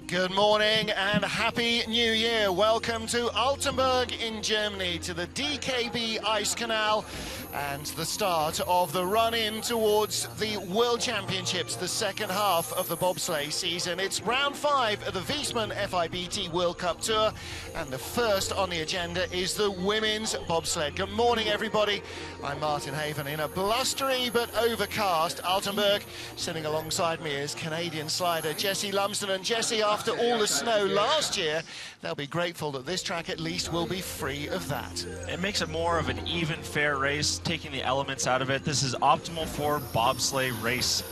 Good morning and Happy New Year. Welcome to Altenberg in Germany, to the DKB Ice Canal and the start of the run-in towards the World Championships, the second half of the bobsleigh season. It's round 5 of the Wiesmann FIBT World Cup Tour, and the first on the agenda is the women's bobsled. Good morning, everybody. I'm Martin Haven in a blustery but overcast Altenberg. Sitting alongside me is Canadian slider Jessie Lumsden. And Jessie, after all the snow last year, they'll be grateful that this track at least will be free of that. It makes it more of an even, fair race, taking the elements out of it. This is optimal for bobsleigh race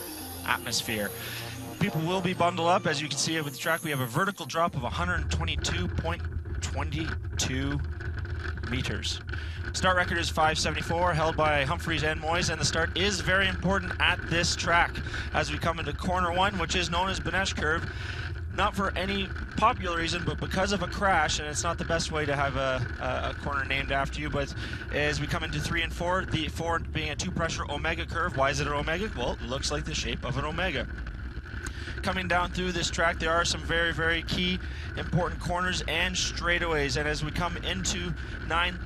atmosphere. People will be bundled up. As you can see with the track, we have a vertical drop of 122.22 meters. Start record is 5:74, held by Humphries and Moyes, and the start is very important at this track as we come into corner 1, which is known as Benesch Curve. Not for any popular reason, but because of a crash, and it's not the best way to have a corner named after you, but as we come into 3 and 4, the 4 being a 2-pressure omega curve. Why is it an omega? Well, it looks like the shape of an omega. Coming down through this track, there are some very, very key important corners and straightaways, and as we come into 9,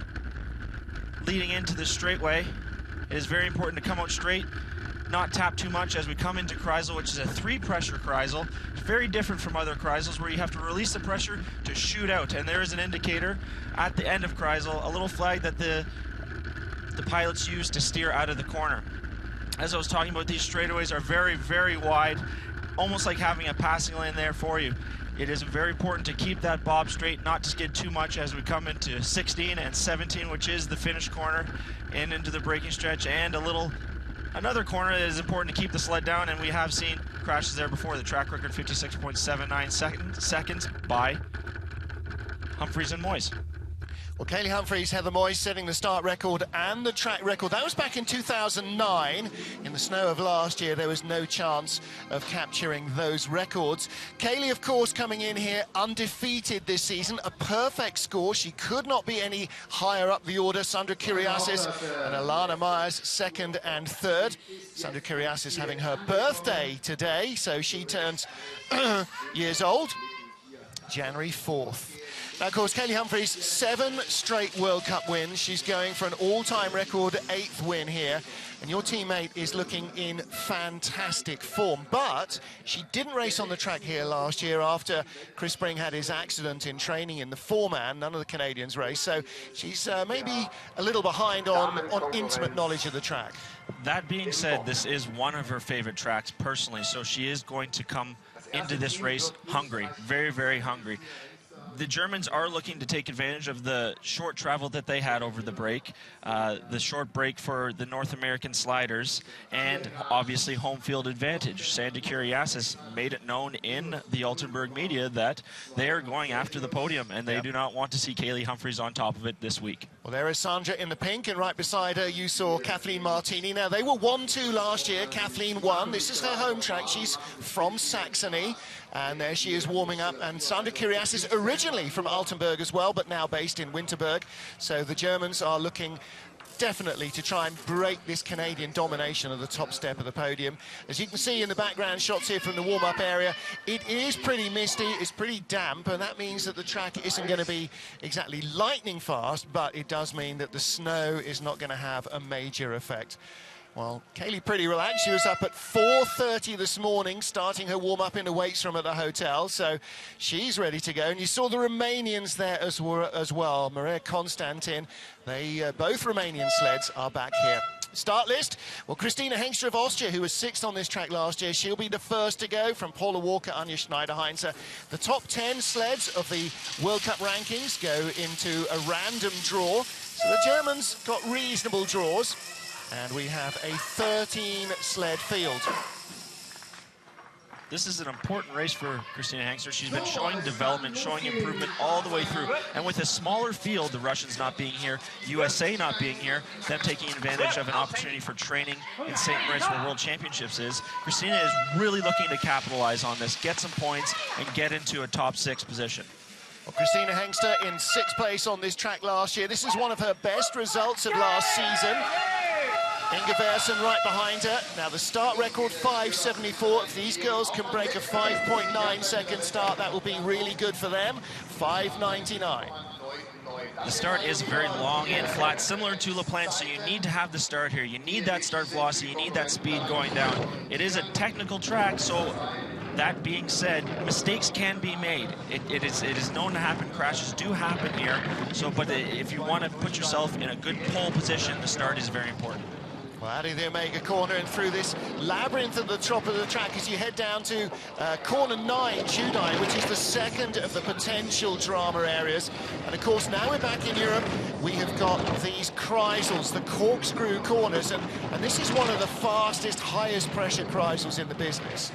leading into the straightway, it is very important to come out straight, not tap too much as we come into Kreisel, which is a 3-pressure Kreisel. It's very different from other Kreisels where you have to release the pressure to shoot out, and there is an indicator at the end of Kreisel, a little flag that the pilots use to steer out of the corner. As I was talking about, these straightaways are very, very wide, almost like having a passing lane there for you. It is very important to keep that bob straight, not to skid too much as we come into 16 and 17, which is the finish corner, and into the braking stretch, and another corner that is important to keep the sled down, and we have seen crashes there before. The track record 56.79 seconds by Humphries and Moyes. Well, Kaylee Humphries, Heather Moyes setting the start record and the track record. That was back in 2009. In the snow of last year, there was no chance of capturing those records. Kaylee, of course, coming in here undefeated this season, a perfect score. She could not be any higher up the order. Sandra Kyriasis and Alana Myers, 2nd and 3rd. Sandra Kyriasis having her birthday today, so she turns years old, January 4th. Now, of course, Kaylee Humphries, 7 straight World Cup wins. She's going for an all-time record 8th win here. And your teammate is looking in fantastic form. But she didn't race on the track here last year after Chris Spring had his accident in training in the 4-man. None of the Canadians raced. So she's maybe a little behind on intimate knowledge of the track. That being said, this is one of her favorite tracks personally. So she is going to come into this race hungry, very, very hungry. The Germans are looking to take advantage of the short travel that they had over the break, the short break for the North American sliders, and obviously home field advantage. Sandra Kyriasis made it known in the Altenberg media that they are going after the podium, and they do not want to see Kaylee Humphries on top of it this week. Well, there is Sandra in the pink, and right beside her you saw Kathleen Martini. Now, they were 1-2 last year. Kathleen won. This is her home track. She's from Saxony, and there she is warming up. And Sandra Kyriasis, originally from Altenberg as well, but now based in Winterberg. So the Germans are looking definitely to try and break this Canadian domination of the top step of the podium. As you can see in the background shots here from the warm-up area, it is pretty misty, it's pretty damp, and that means that the track isn't going to be exactly lightning fast, but it does mean that the snow is not going to have a major effect. Well, Kaylee pretty relaxed. She was up at 4:30 this morning, starting her warm-up in the weights room at the hotel, so she's ready to go. And you saw the Romanians there as well. Maria Constantin, both Romanian sleds are back here. Start list, well, Christina Hengster of Austria, who was 6th on this track last year, she'll be the first to go, from Paula Walker, Anja Schneider-Heinze. The top 10 sleds of the World Cup rankings go into a random draw. So the Germans got reasonable draws. And we have a 13-sled field. This is an important race for Christina Hengster. She's been showing development, showing improvement all the way through. And with a smaller field, the Russians not being here, USA not being here, them taking advantage of an opportunity for training in St. Moritz where World Championships is, Christina is really looking to capitalize on this, get some points, and get into a top 6 position. Well, Christina Hengster in 6th place on this track last year. This is one of her best results of last season. Inga Versen right behind her. Now the start record, 5:74. If these girls can break a 5.9-second start, that will be really good for them. 5:99. The start is very long and flat, similar to LaPlante, so you need to have the start here. You need that start velocity, you need that speed going down. It is a technical track, so that being said, mistakes can be made. It is known to happen. Crashes do happen here. But if you want to put yourself in a good pole position, the start is very important. Well, out of the Omega corner and through this labyrinth at the top of the track as you head down to corner 9, Judai, which is the second of the potential drama areas. And of course, now we're back in Europe, we have got these Kreisels, the corkscrew corners, and this is one of the fastest, highest pressure Kreisels in the business.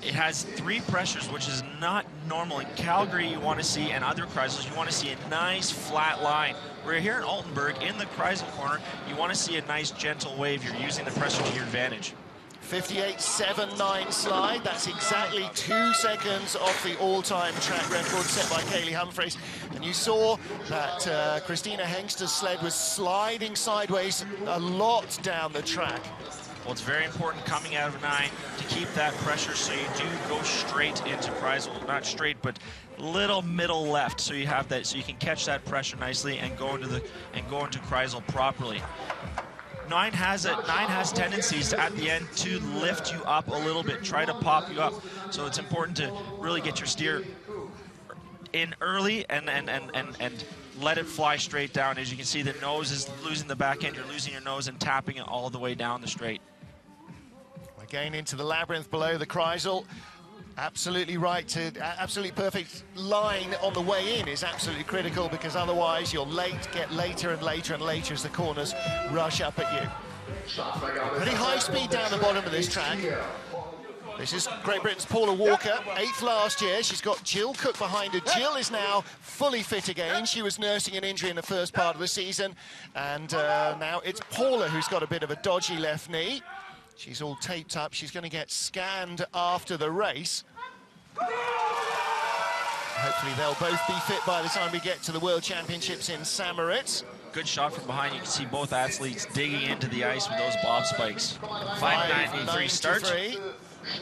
It has 3 pressures, which is not normal. In Calgary, you want to see, and other Kreisels, you want to see a nice flat line. We're here in Altenberg, in the Kreisel corner, you want to see a nice gentle wave. You're using the pressure to your advantage. 58.79 slide. That's exactly 2 seconds off the all-time track record set by Kaylee Humphries. And you saw that Christina Hengster's sled was sliding sideways a lot down the track. Well, it's very important coming out of 9 to keep that pressure so you do go straight into Kreisel. Not straight, but little middle left, so you have that, so you can catch that pressure nicely and go into Kreisel properly. 9 has tendencies to, at the end, to lift you up a little bit, try to pop you up. So it's important to really get your steer in early and let it fly straight down. As you can see, the nose is losing the back end. You're losing your nose and tapping it all the way down the straight. Again into the labyrinth below the Kreisel. Absolutely right, to absolutely perfect line on the way in is absolutely critical, because otherwise you'll get later and later and later as the corners rush up at you. Pretty high speed down the bottom of this track. This is Great Britain's Paula Walker, 8th last year. She's got Jill Cook behind her. Jill is now fully fit again. She was nursing an injury in the first part of the season, and now it's Paula who's got a bit of a dodgy left knee. She's all taped up. She's going to get scanned after the race. Hopefully they'll both be fit by the time we get to the World Championships in St. Moritz. Good shot from behind. You can see both athletes digging into the ice with those bob spikes. 5.93 start.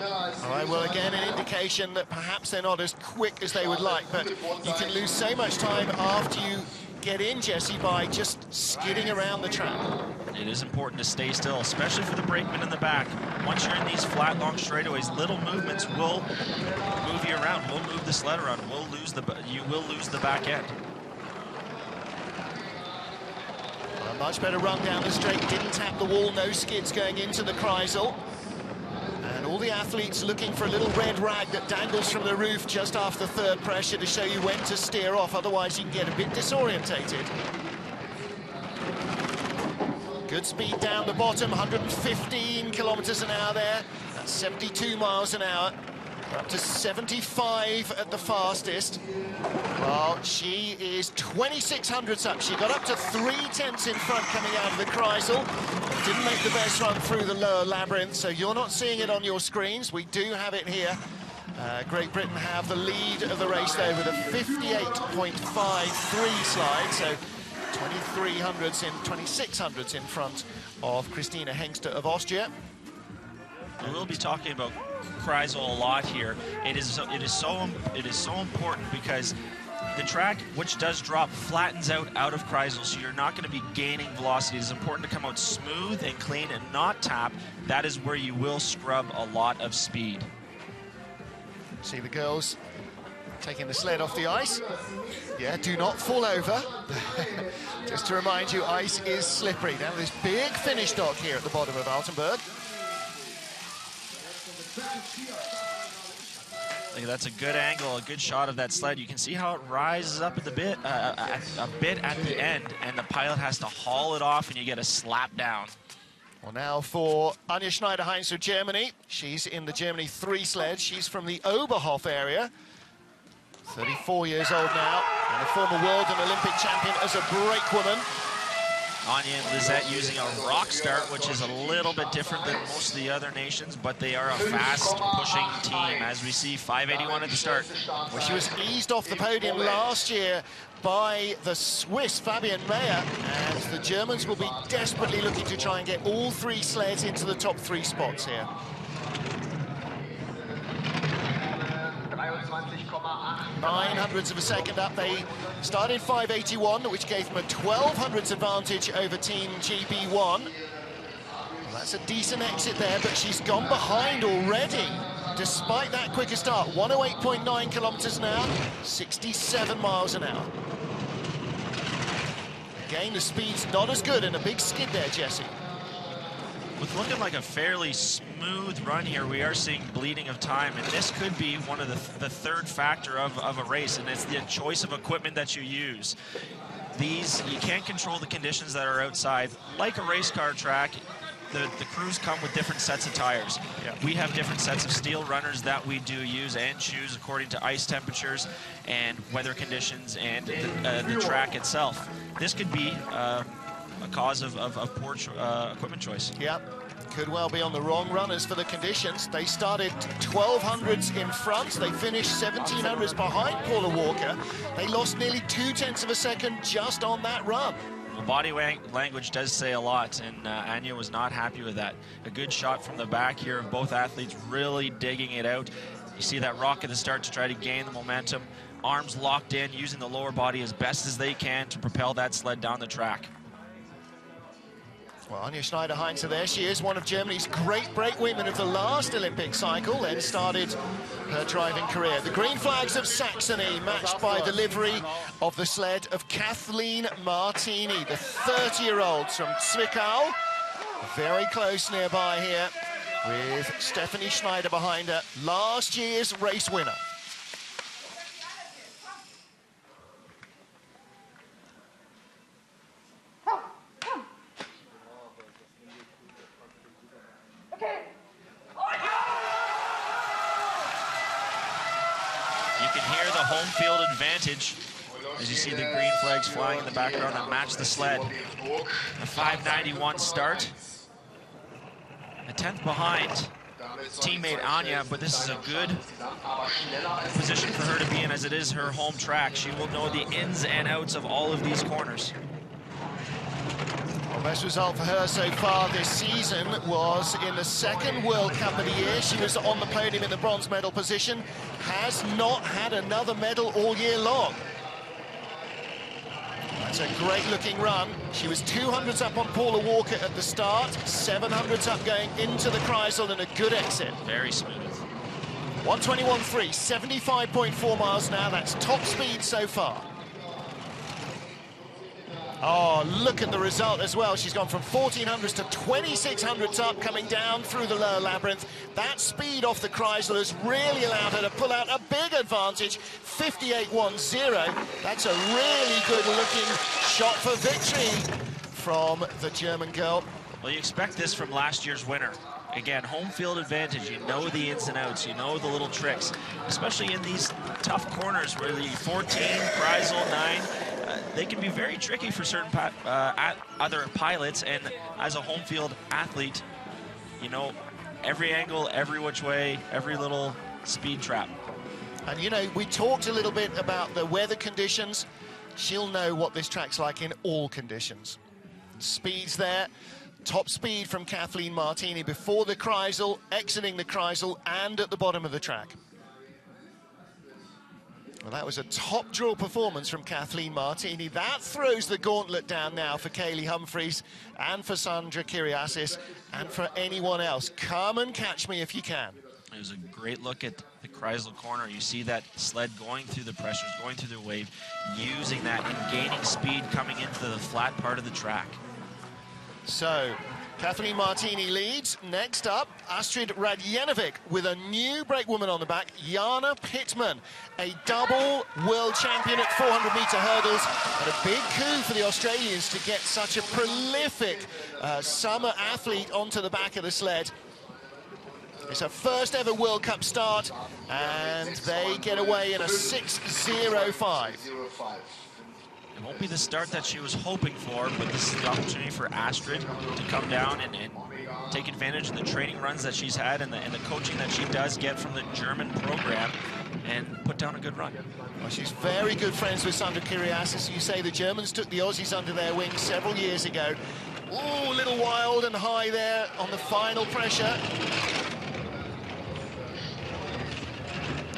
All right, well, again, an indication that perhaps they're not as quick as they would like, but you can lose so much time after you get in, Jesse, by just skidding around the track. It is important to stay still, especially for the brakeman in the back. Once you're in these flat, long straightaways, little movements will move you around, will move the sled around, you will lose the back end. A much better run down the straight, didn't tap the wall, no skids going into the Kreisel. And all the athletes looking for a little red rag that dangles from the roof just after third pressure to show you when to steer off, otherwise you can get a bit disorientated. Good speed down the bottom, 115 kilometers an hour there. That's 72 miles an hour. We're up to 75 at the fastest. Well, she is 26 hundredths up. She got up to 3 tenths in front coming out of the Kreisel. Didn't make the best run through the lower labyrinth, so you're not seeing it on your screens. We do have it here. Great Britain have the lead of the race though with a 58.53 slide, so 23 hundredths in, 26 hundredths in front of Christina Hengster of Austria. We will be talking about Kreisel a lot here. It is so important because the track, which does drop, flattens out of Kreisel, so you're not going to be gaining velocity. It is important to come out smooth and clean and not tap. That is where you will scrub a lot of speed. See the girls taking the sled off the ice. Yeah, do not fall over. Just to remind you, ice is slippery. Now this big finish dock here at the bottom of Altenberg. That's a good angle, a good shot of that sled. You can see how it rises up at a bit at the end, and the pilot has to haul it off, and you get a slap down. Well, now for Anja Schneider-Heinz of Germany. She's in the Germany 3 sled. She's from the Oberhof area. 34 years old now, and a former world and Olympic champion as a brakewoman. Anya and Lizette using a rock start, which is a little bit different than most of the other nations, but they are a fast pushing team, as we see 5:81 at the start. Well, she was eased off the podium last year by the Swiss Fabienne Meyer, and the Germans will be desperately looking to try and get all three sleds into the top 3 spots here. 9 hundredths of a second up. They started 5:81, which gave them a 12 hundredths advantage over Team GB1. Well, that's a decent exit there, but she's gone behind already, despite that quicker start. 108.9 kilometers an hour, 67 miles an hour. Again, the speed's not as good, and a big skid there, Jesse. With looking like a fairly smooth run here, we are seeing bleeding of time, and this could be one of the third factor of a race, and it's the choice of equipment that you use. You can't control the conditions that are outside. Like a race car track, the crews come with different sets of tires. Yeah. We have different sets of steel runners that we do use and choose according to ice temperatures and weather conditions and the track itself. This could be a cause of poor equipment choice. Yeah, could well be on the wrong runners for the conditions. They started 12 hundredths in front. They finished 17 hundredths behind Paula Walker. They lost nearly 0.2 of a second just on that run. Well, body language does say a lot, and Anya was not happy with that. A good shot from the back here of both athletes really digging it out. You see that rock at the start to try to gain the momentum. Arms locked in, using the lower body as best as they can to propel that sled down the track. Well, Anja Schneider-Heinze, there she is, one of Germany's great brake women of the last Olympic cycle, then started her driving career. The green flags of Saxony, matched by the livery of the sled of Kathleen Martini, the 30-year-old from Zwickau. Very close nearby here, with Stephanie Schneider behind her, last year's race winner. You can hear the home field advantage as you see the green flags flying in the background that match the sled. A 5:91 start. A 10th behind teammate Anya, but this is a good position for her to be in as it is her home track. She will know the ins and outs of all of these corners. Well, best result for her so far this season was in the second World Cup of the year. She was on the podium in the bronze medal position, has not had another medal all year long. That's a great-looking run. She was 200s up on Paula Walker at the start, 700s up going into the Kreisel, and a good exit. Very smooth. 121.3, 75.4 miles an hour. That's top speed so far. Oh, look at the result as well. She's gone from 1400s to 2600s up, coming down through the lower labyrinth. That speed off the Kreisel has really allowed her to pull out a big advantage, 58.10. That's a really good-looking shot for victory from the German girl. Well, you expect this from last year's winner. Again, home field advantage. You know the ins and outs. You know the little tricks, especially in these tough corners where the 14, Kreisel, 9, they can be very tricky for certain other pilots, and as a home field athlete, you know every angle, every which way, every little speed trap. And you know, we talked a little bit about the weather conditions. She'll know what this track's like in all conditions. Speed's there. Top speed from Kathleen Martini before the Kreisel, exiting the Kreisel, and at the bottom of the track. Well, that was a top draw performance from Kathleen Martini. That throws the gauntlet down now for Kaylee Humphries and for Sandra Kyriasis and for anyone else. Come and catch me if you can. It was a great look at the Kreisel corner. You see that sled going through the pressures, going through the wave, using that and gaining speed coming into the flat part of the track. So, Kathleen Martini leads. Next up, Astrid Radjenovic with a new brakewoman on the back, Jana Pittman, a double world champion at 400-meter hurdles, and a big coup for the Australians to get such a prolific summer athlete onto the back of the sled. It's her first ever World Cup start, and they get away in a 6:05. It won't be the start that she was hoping for, but this is the opportunity for Astrid to come down and take advantage of the training runs that she's had and the coaching that she does get from the German program and put down a good run. Well, she's very good friends with Sandra Kyriasis. You say the Germans took the Aussies under their wing several years ago. Ooh, a little wild and high there on the final pressure.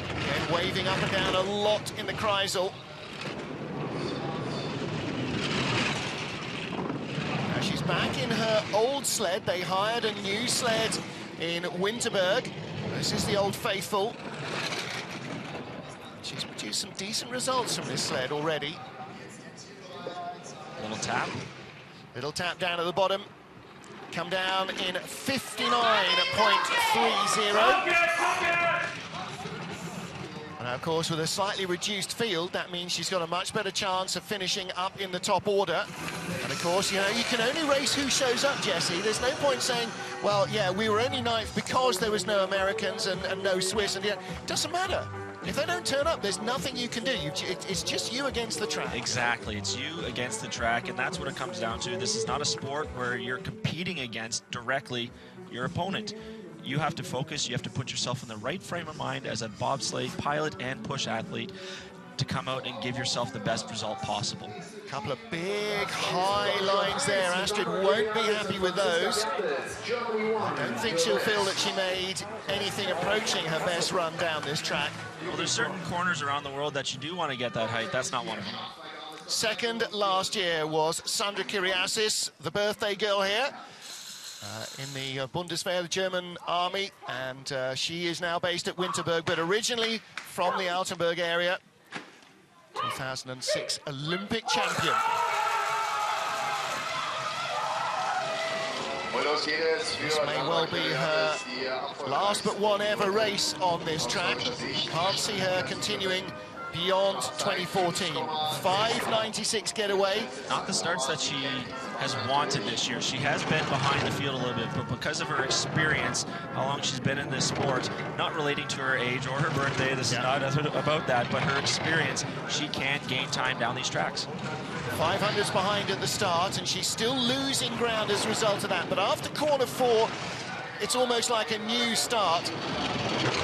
Again, waving up and down a lot in the Kreisel. Now she's back in her old sled. They hired a new sled in Winterberg. This is the Old Faithful. She's produced some decent results from this sled already. Little tap. Little tap down at the bottom. Come down in 59.30. And of course, with a slightly reduced field, that means she's got a much better chance of finishing up in the top order. And of course, you know, you can only race who shows up, Jesse. There's no point saying, well, yeah, we were only ninth because there was no Americans and no Swiss. And yeah, it doesn't matter. If they don't turn up, there's nothing you can do. It's just you against the track. Exactly. It's you against the track, and that's what it comes down to. This is not a sport where you're competing against directly your opponent. You have to focus. You have to put yourself in the right frame of mind as a bobsleigh pilot and push athlete to come out and give yourself the best result possible. A couple of big high lines there. Astrid won't be happy with those. I don't think she'll feel that she made anything approaching her best run down this track. Well, there's certain corners around the world that you do want to get that height. That's not one of them. Second last year was Sandra Kyriasis, the birthday girl here, in the Bundeswehr, the German army, and she is now based at Winterberg, but originally from the Altenberg area. 2006 Olympic champion. This may well be her last but one ever race on this track. Can't see her continuing beyond 2014. 5.96 getaway. Not the starts that she has wanted this year. She has been behind the field a little bit, but because of her experience, how long she's been in this sport, not relating to her age or her birthday, this is not about that, but her experience, she can gain time down these tracks. 500's behind at the start, and she's still losing ground as a result of that. But after corner 4, it's almost like a new start.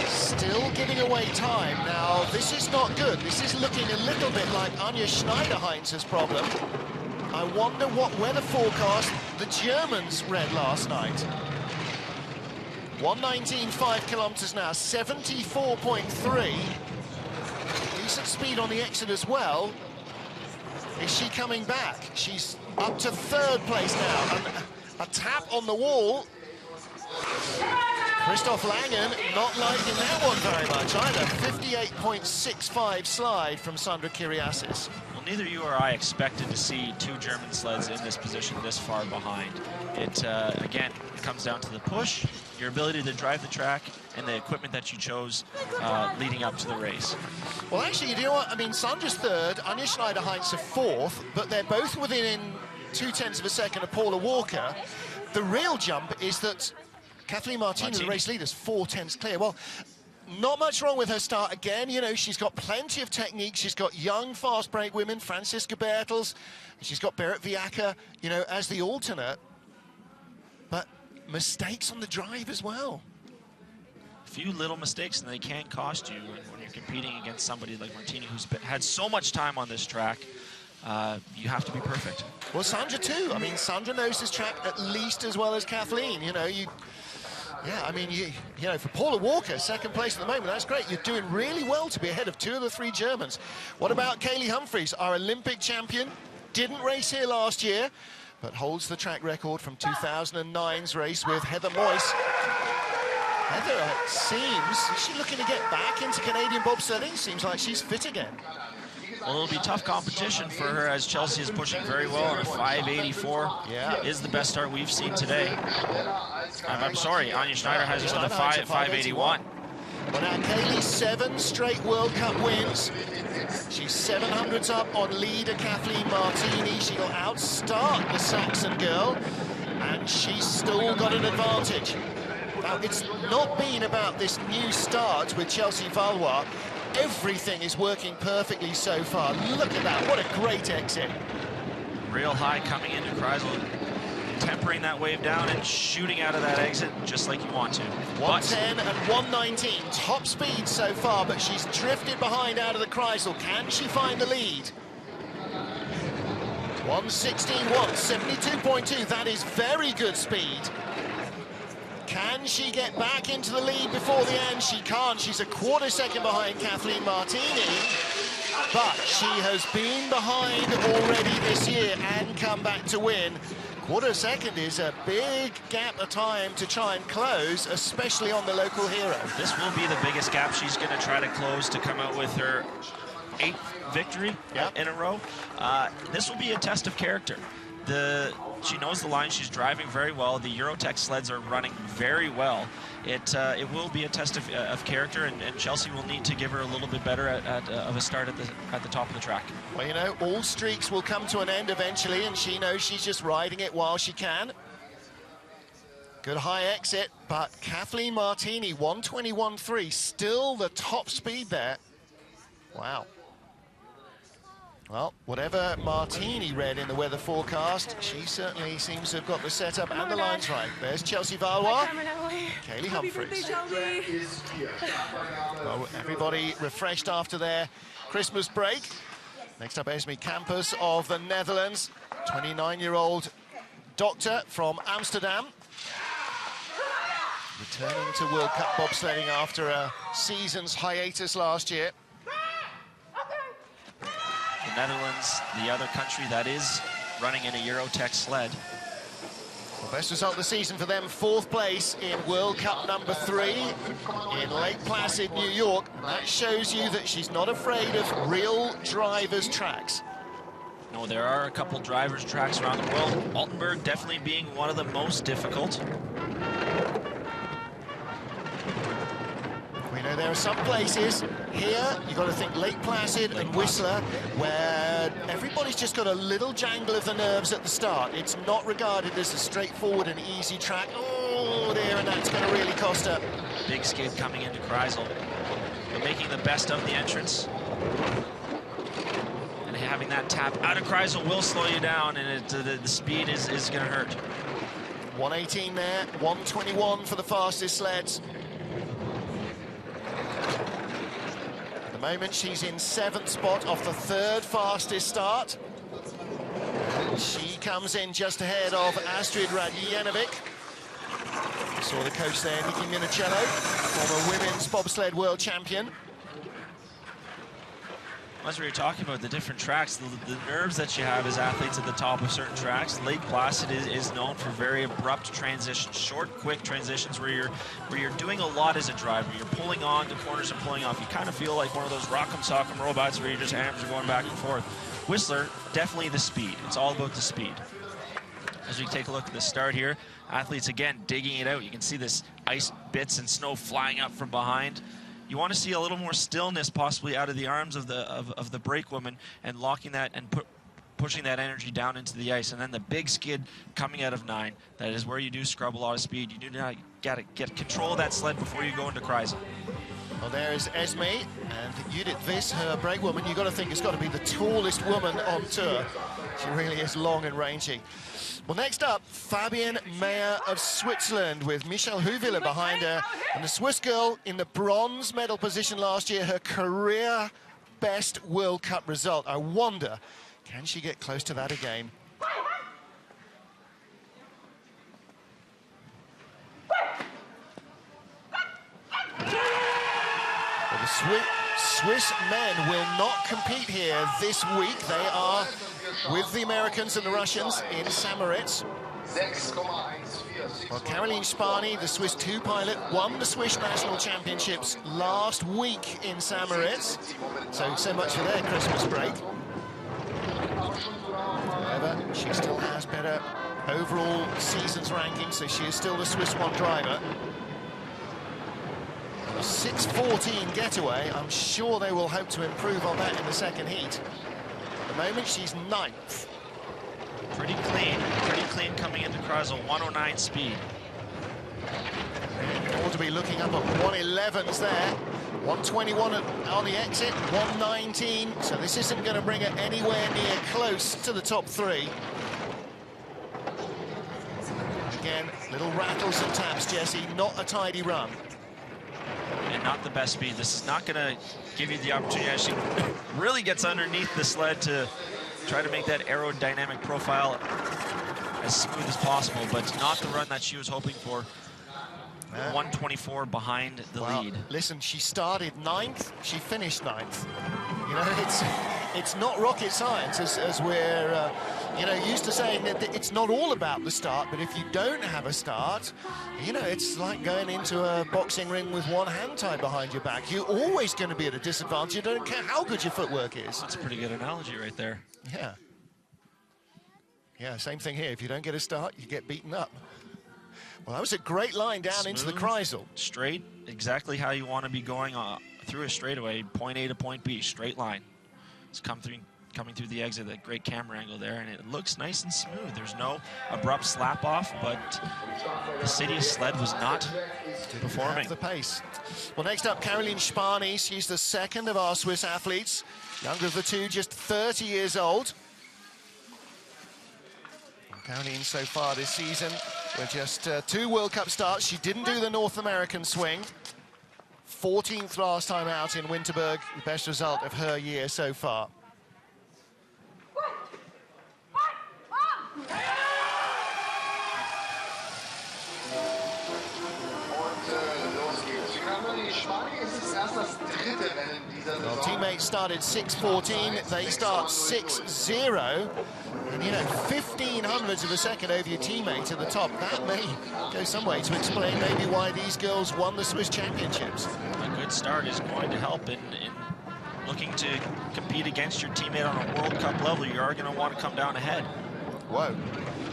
Still giving away time. Now, this is not good. This is looking a little bit like Anja Schneiderheinz's problem. I wonder what weather forecast the Germans read last night. 119, 5 kilometers now, 74.3. Decent speed on the exit as well. Is she coming back? She's up to 3rd place now. And a tap on the wall. Christoph Langen not liking that one very much either. 58.65 slide from Sandra Kyriasis. Well, neither you or I expected to see 2 German sleds in this position this far behind. It, again, it comes down to the push, your ability to drive the track, and the equipment that you chose leading up to the race. Well, actually, you know what? I mean, Sandra's 3rd, Anja Schneiderheinz 4th, but they're both within 0.2 of a second of Paula Walker. The real jump is that Kathleen Martini, the race leader's 4/10 clear. Well, not much wrong with her start again. You know, she's got plenty of technique. She's got young, fast break women, Franziska Bertels. She's got Berit Viaca, you know, as the alternate. But mistakes on the drive as well. A few little mistakes, and they can cost you when you're competing against somebody like Martini, who's had so much time on this track. You have to be perfect. Well, Sandra too. I mean, Sandra knows this track at least as well as Kathleen. You know, yeah, I mean, you know, for Paula Walker, 2nd place at the moment, that's great. You're doing really well to be ahead of 2 of the 3 Germans. What about Kaylee Humphries, our Olympic champion? Didn't race here last year, but holds the track record from 2009's race with Heather Moyse. Heather, it seems, is she looking to get back into Canadian bobsledding? Seems like she's fit again. Well, it'll be tough competition for her as Chelsea is pushing very well on a 5.84. Yeah. Is the best start we've seen today. I'm sorry, Anja Schneider has just a 5.81. Well, now Kaylee, 7 straight World Cup wins. She's 700s up on leader Kathleen Martini. She'll outstart the Saxon girl, and she's still got an advantage. Now, it's not been about this new start with Chelsea Valois. Everything is working perfectly so far. Look at that, what a great exit. Real high coming into Kreisel, tempering that wave down and shooting out of that exit just like you want to. 110 and 119, top speed so far, but she's drifted behind out of the Kreisel. Can she find the lead? 116.1, 72.2, that is very good speed. Can she get back into the lead before the end? She can't. She's a quarter second behind Kathleen Martini, but she has been behind already this year and come back to win. Quarter second is a big gap of time to try and close, especially on the local hero. This will be the biggest gap she's going to try to close to come out with her 8th victory in a row. This will be a test of character. She knows the line. She's driving very well. The Eurotech sleds are running very well. It will be a test of character, and Chelsea will need to give her a little bit better of a start at the top of the track. Well, you know, all streaks will come to an end eventually, and she knows she's just riding it while she can. Good high exit, but Kathleen Martini, 121.3, still the top speed there. Wow. Well, whatever Martini read in the weather forecast, she certainly seems to have got the setup and the lines right. There's Chelsea Valois, Kaylee Humphries. Well, everybody refreshed after their Christmas break. Next up, Esme Campus of the Netherlands, 29-year-old doctor from Amsterdam. Returning to World Cup bobsledding after a season's hiatus last year. The Netherlands, the other country that is running in a Eurotech sled. Well, best result of the season for them, 4th place in World Cup number 3 in Lake Placid, New York. That shows you that she's not afraid of real drivers' tracks. No, there are a couple drivers' tracks around the world. Altenberg definitely being one of the most difficult. We know there are some places here, you've got to think Lake Placid and Whistler, where everybody's just got a little jangle of the nerves at the start. It's not regarded as a straightforward and easy track. Oh, there, and that's going to really cost her. Big skid coming into Kreisel. But making the best of the entrance. And having that tap out of Kreisel will slow you down, and the speed is going to hurt. 118 there, 121 for the fastest sleds. At the moment, she's in 7th spot off the 3rd fastest start. She comes in just ahead of Astrid Radjanovic. Saw the coach there, Nikki Minicello, former women's bobsled world champion. As we were talking about the different tracks, the nerves that you have as athletes at the top of certain tracks. Lake Placid is known for very abrupt transitions, short, quick transitions where you're doing a lot as a driver. You're pulling on to corners and pulling off. You kind of feel like one of those rock'em sock'em robots where your just arms are going back and forth. Whistler, definitely the speed. It's all about the speed. As we take a look at the start here, athletes again digging it out. You can see this ice bits and snow flying up from behind. You want to see a little more stillness possibly out of the arms of the brake woman and locking that and pushing that energy down into the ice. And then the big skid coming out of 9. That is where you do scrub a lot of speed. You do not got to get control of that sled before you go into Kreisel. Well, there is Esme, and Judith Viss, her brake woman. You've got to think it's got to be the tallest woman on tour. She really is long and rangy. Well, next up, Fabienne Meyer of Switzerland with Michelle Huviller behind her. And the Swiss girl in the bronze medal position last year, her career best World Cup result. I wonder, can she get close to that again? Well, the Swiss men will not compete here this week. They are with the Americans and the Russians in Samoritz. Well, Caroline Spani, the Swiss 2 pilot, won the Swiss National Championships last week in Samoritz. So much for their Christmas break. However, she still has better overall season's ranking, so she is still the Swiss 1 driver. 6:14 getaway. I'm sure they will hope to improve on that in the second heat. At the moment, she's 9th. Pretty clean coming into Kreisel, 109 speed. Ought to be looking up at 111s there. 121 on the exit, 119. So this isn't going to bring her anywhere near close to the top three. Again, little rattles and taps, Jesse, not a tidy run. And not the best speed. This is not going to give you the opportunity as she really gets underneath the sled to try to make that aerodynamic profile as smooth as possible, but not the run that she was hoping for. 124 behind the lead. Listen, she started 9th, she finished 9th. You know, it's not rocket science, as we're you know, used to saying that it's not all about the start, but if you don't have a start, you know, it's like going into a boxing ring with one hand tied behind your back. You're always going to be at a disadvantage. You don't care how good your footwork is. That's a pretty good analogy right there. Yeah. Yeah, same thing here. If you don't get a start, you get beaten up. Well, that was a great line down Smooth, into the Kreisel. Straight, exactly how you want to be going through a straightaway, point A to point B, straight line. It's coming through the exit, that great camera angle there, and it looks nice and smooth. There's no abrupt slap off, but the City sled was not performing. The pace. Well, next up, Caroline Spani. She's the second of our Swiss athletes. Younger of the two, just 30 years old. Caroline so far this season with just 2 World Cup starts. She didn't do the North American swing. 14th last time out in Winterberg, the best result of her year so far. Well, teammates started 6:14, they start 6:0. And, you know, 1500ths of a second over your teammate at the top. That may go some way to explain maybe why these girls won the Swiss Championships. A good start is going to help in looking to compete against your teammate on a World Cup level. You are going to want to come down ahead. Whoa.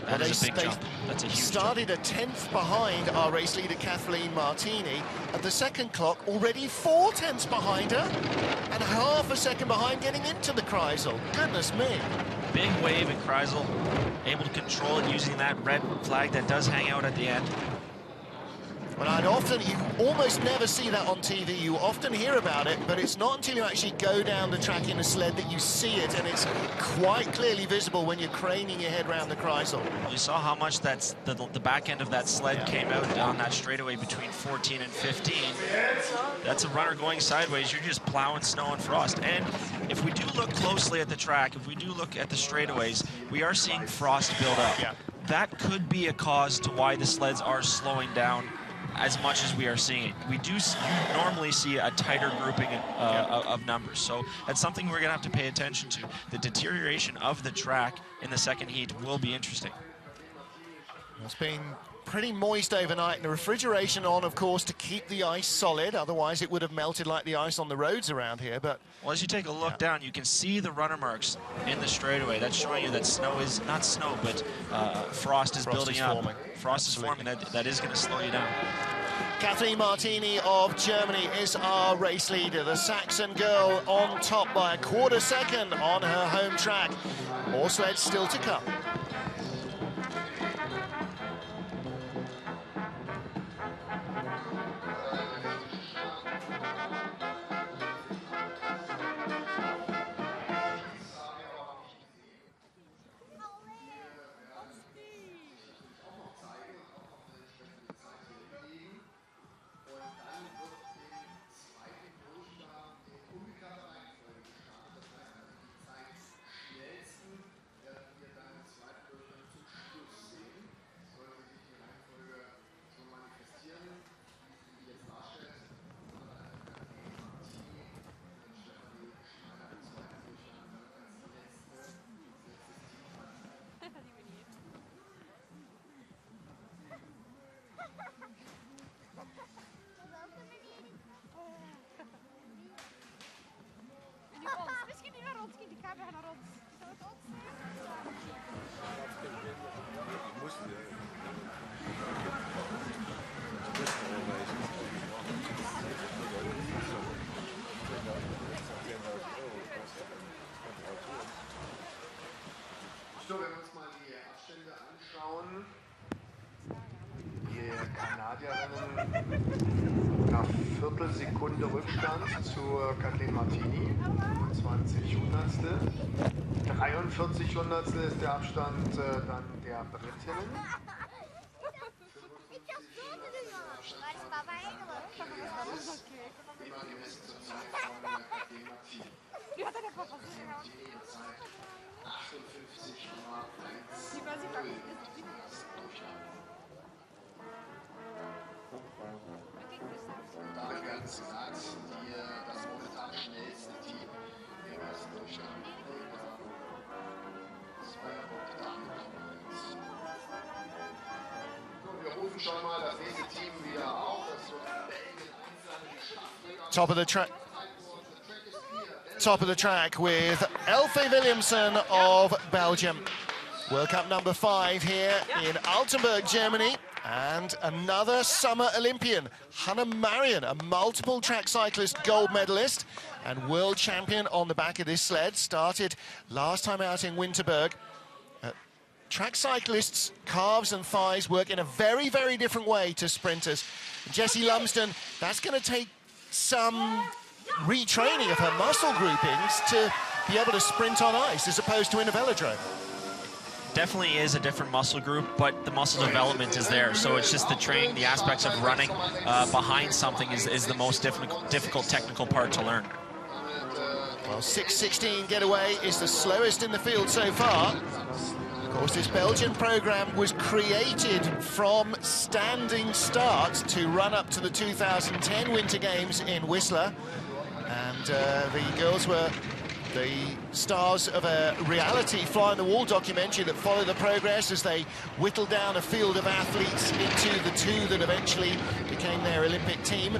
That is a big jump. That's a huge started jump. a 10th behind our race leader, Kathleen Martini. At the second clock, already 4 tenths behind her, and half a second behind getting into the Kreisel. Goodness me. Big wave in Kreisel, able to control it using that red flag that does hang out at the end. Well, you almost never see that on TV. You often hear about it, but it's not until you actually go down the track in a sled that you see it, and it's quite clearly visible when you're craning your head around the Kreisel. You saw how much that's the back end of that sled came out on that straightaway between 14 and 15. That's a runner going sideways. You're just plowing snow and frost. And if we do look closely at the track, if we do look at the straightaways, we are seeing frost build up. Yeah. That could be a cause to why the sleds are slowing down as much as we are seeing it. We do normally see a tighter grouping of numbers, so that's something we're going to have to pay attention to. The deterioration of the track in the second heat will be interesting. It's been pretty moist overnight, and the refrigeration on, of course, to keep the ice solid. Otherwise, it would have melted like the ice on the roads around here. But well, as you take a look down, you can see the runner marks in the straightaway. That's showing you that snow is not snow, but frost is building up. Frost is forming. That is going to slow you down. Kathleen Martini of Germany is our race leader. The Saxon girl on top by a quarter second on her home track. More sleds still to come. So, wenn wir uns mal die Abstände anschauen, die Kanadierinnen Viertelsekunde Rückstand zu Kathleen Martini, 25 Hundertstel. 43 Hundertstel ist der Abstand dann der Britinnen. Damit ganz satt, das momentan schnellste Team im ersten Durchgang. Wir rufen schon mal das nächste Team wieder auf. Das wird Belgien einzeln Top of the track. Top of the track with Elfie Williamson of Belgium. World Cup number 5 here in Altenberg, Germany. And another summer Olympian, Hannah Marion, a multiple track cyclist gold medalist and world champion on the back of this sled. Started last time out in Winterberg. Track cyclists' calves and thighs work in a very, very different way to sprinters. Jessie Lumsden, that's going to take some retraining of her muscle groupings to be able to sprint on ice as opposed to in a velodrome. Definitely is a different muscle group, but the muscle development is there. So it's just the training, the aspects of running behind something is the most difficult technical part to learn. Well, 6:16 getaway is the slowest in the field so far. Of course, this Belgian program was created from standing starts to run up to the 2010 Winter Games in Whistler. And the girls were the stars of a reality fly-on-the-wall documentary that followed the progress as they whittled down a field of athletes into the 2 that eventually became their Olympic team.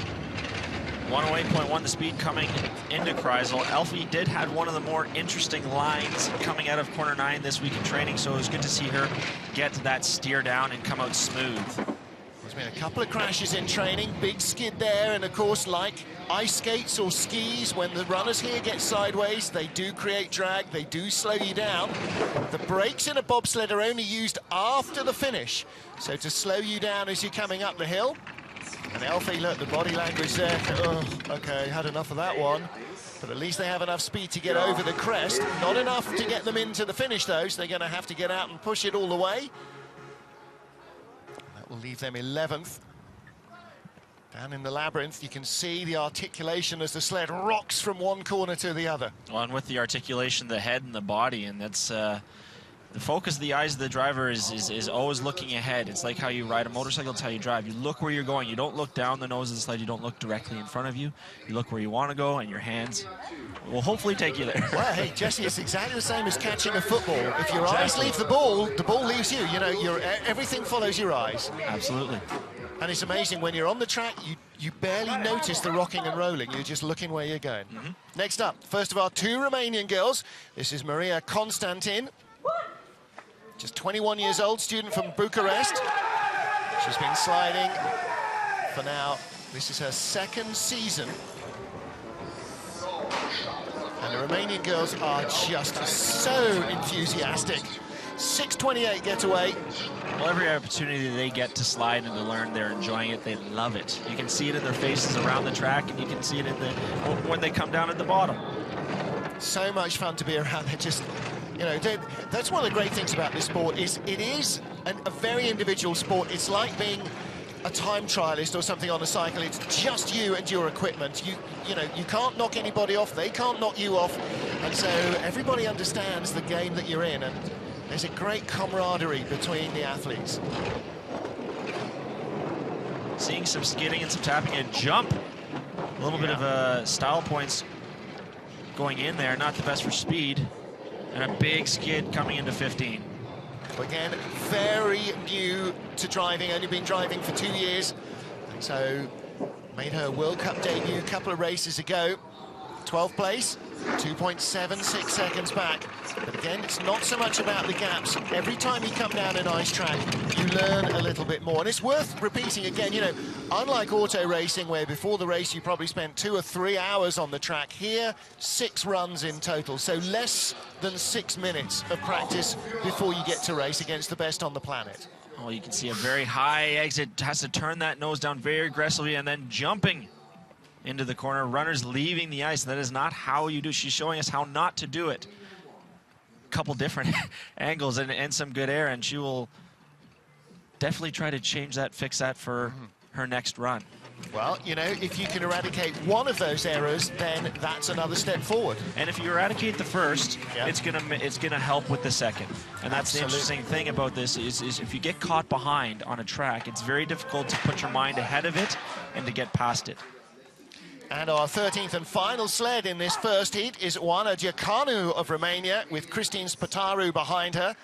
108.1 the speed coming into Kreisel. Elfie did have one of the more interesting lines coming out of corner 9 this week in training, so it was good to see her get that steer down and come out smooth. There's been a couple of crashes in training, big skid there, and of course, like ice skates or skis, when the runners here get sideways, they do create drag, they do slow you down. The brakes in a bobsled are only used after the finish, so to slow you down as you're coming up the hill. And Elfie, look, the body language there, oh, okay, had enough of that one. But at least they have enough speed to get over the crest. Not enough to get them into the finish, though, so they're going to have to get out and push it all the way. That will leave them 11th. Down in the labyrinth, you can see the articulation as the sled rocks from one corner to the other. Well, and with the articulation, the head and the body, and that's the focus of the eyes of the driver is always looking ahead. It's like how you ride a motorcycle, it's how you drive. You look where you're going. You don't look down the nose of the sled. You don't look directly in front of you. You look where you want to go, and your hands will hopefully take you there. Well, hey, Jesse, it's exactly the same as catching a football. If your eyes leave the ball leaves you. You know, everything follows your eyes. Absolutely. And it's amazing, when you're on the track, you barely notice the rocking and rolling. You're just looking where you're going. Next up, first of our 2 Romanian girls. This is Maria Constantin. Just 21 years old, student from Bucharest. She's been sliding for now. This is her 2nd season. And the Romanian girls are just so enthusiastic. 6:28 getaway. Well, every opportunity they get to slide and to learn, they're enjoying it. They love it. You can see it in their faces around the track, and you can see it in when they come down at the bottom. So much fun to be around. They're just, you know, that's one of the great things about this sport, is it is a very individual sport. It's like being a time trialist or something on a cycle. It's just you and your equipment. You know, you can't knock anybody off. They can't knock you off. And so everybody understands the game that you're in, and there's a great camaraderie between the athletes. Seeing some skidding and some tapping and jump. A little bit of style points going in there. Not the best for speed. And a big skid coming into 15. Again, very new to driving, only been driving for 2 years. And so made her World Cup debut a couple of races ago. 12th place, 2.76 seconds back. But again, it's not so much about the gaps. Every time you come down an ice track, you learn a little bit more. And it's worth repeating again, you know, unlike auto racing, where before the race you probably spent 2 or 3 hours on the track, here 6 runs in total. So less than 6 minutes of practice before you get to race against the best on the planet. Well, you can see a very high exit, has to turn that nose down very aggressively, and then jumping into the corner. Runners leaving the ice. That is not how you do. She's showing us how not to do it. A couple different angles and some good air, and she will definitely try to change that, fix that for her next run. Well, you know, if you can eradicate one of those errors, then that's another step forward. And if you eradicate the first, it's gonna help with the second. And that's the interesting thing about this is if you get caught behind on a track, it's very difficult to put your mind ahead of it and to get past it. And our 13th and final sled in this first heat is Oana Giacanu of Romania, with Christine Spataru behind her.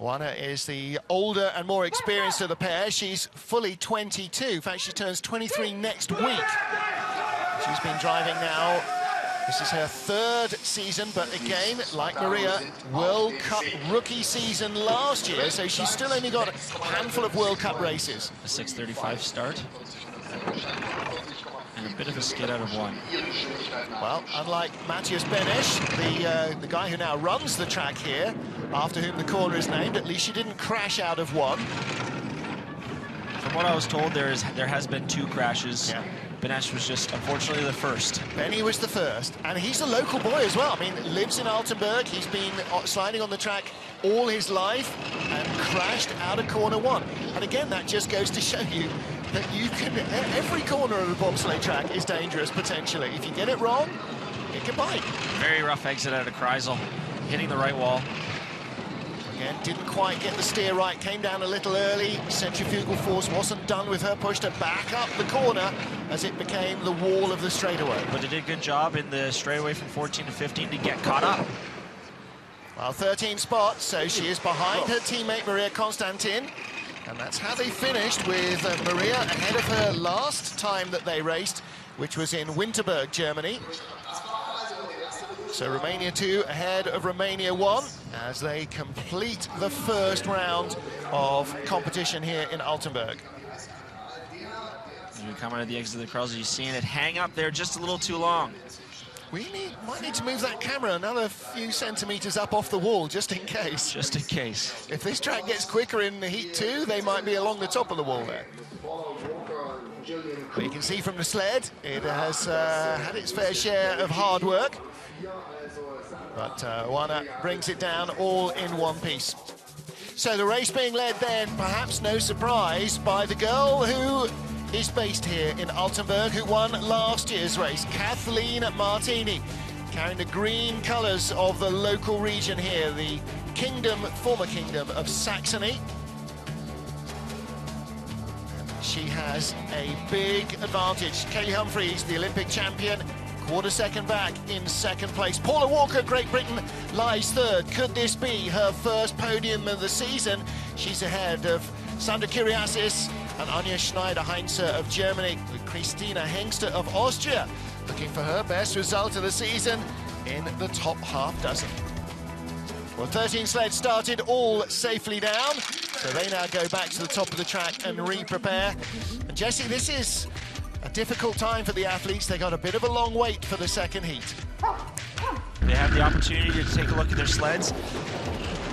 Oana is the older and more experienced of the pair. She's fully 22. In fact, she turns 23 next week. She's been driving now. This is her third season, but again, like Maria, World Cup rookie season last year, so she's still only got a handful of World Cup races. A 6:35 start. And a bit of a skid out of one. Well, unlike Matthias Benesch, the guy who now runs the track here, after whom the corner is named, at least she didn't crash out of one. From what I was told, there has been 2 crashes. Yeah. Benesch was just, unfortunately, the first. Benny was the first, and he's a local boy as well. I mean, lives in Altenberg. He's been sliding on the track all his life and crashed out of corner 1. And again, that just goes to show you that you can, every corner of the bobsleigh track is dangerous potentially. If you get it wrong, it can bite. Very rough exit out of Kreisel, hitting the right wall. Again, didn't quite get the steer right, came down a little early. Centrifugal force wasn't done with her, pushed her back up the corner as it became the wall of the straightaway. But it did a good job in the straightaway from 14 to 15 to get caught up. Well, 13 spots, so she is behind her teammate Maria Constantin. And that's how they finished, with Maria ahead of her last time that they raced, which was in Winterberg, Germany. So Romania 2 ahead of Romania 1 as they complete the first round of competition here in Altenberg. As we come out of the exit of the Kreisel, you're seeing it hang up there just a little too long. We might need to move that camera another few centimetres up off the wall, just in case. Just in case. If this track gets quicker in the heat 2, they might be along the top of the wall there. But you can see from the sled, it has had its fair share of hard work. But Oana brings it down all in one piece. So the race being led then, perhaps no surprise, by the girl who is based here in Altenberg, who won last year's race, Kathleen Martini, carrying the green colours of the local region here, the former kingdom of Saxony. She has a big advantage. Kaylee Humphries, the Olympic champion, quarter second back in second place. Paula Walker, Great Britain, lies third. Could this be her first podium of the season? She's ahead of Sandra Kyriasis and Anja Schneider-Heinze of Germany, with Christina Hengster of Austria looking for her best result of the season in the top half dozen. Well, 13 sleds started all safely down, so they now go back to the top of the track and re-prepare. And Jesse, this is a difficult time for the athletes. They got a bit of a long wait for the second heat. They have the opportunity to take a look at their sleds,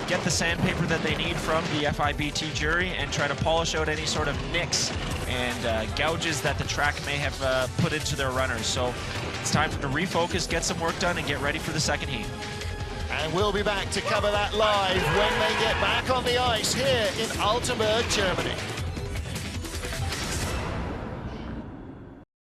get the sandpaper that they need from the FIBT jury, and try to polish out any sort of nicks and gouges that the track may have put into their runners. So it's time for them to refocus, get some work done, and get ready for the second heat. And we'll be back to cover that live when they get back on the ice here in Altenberg, Germany.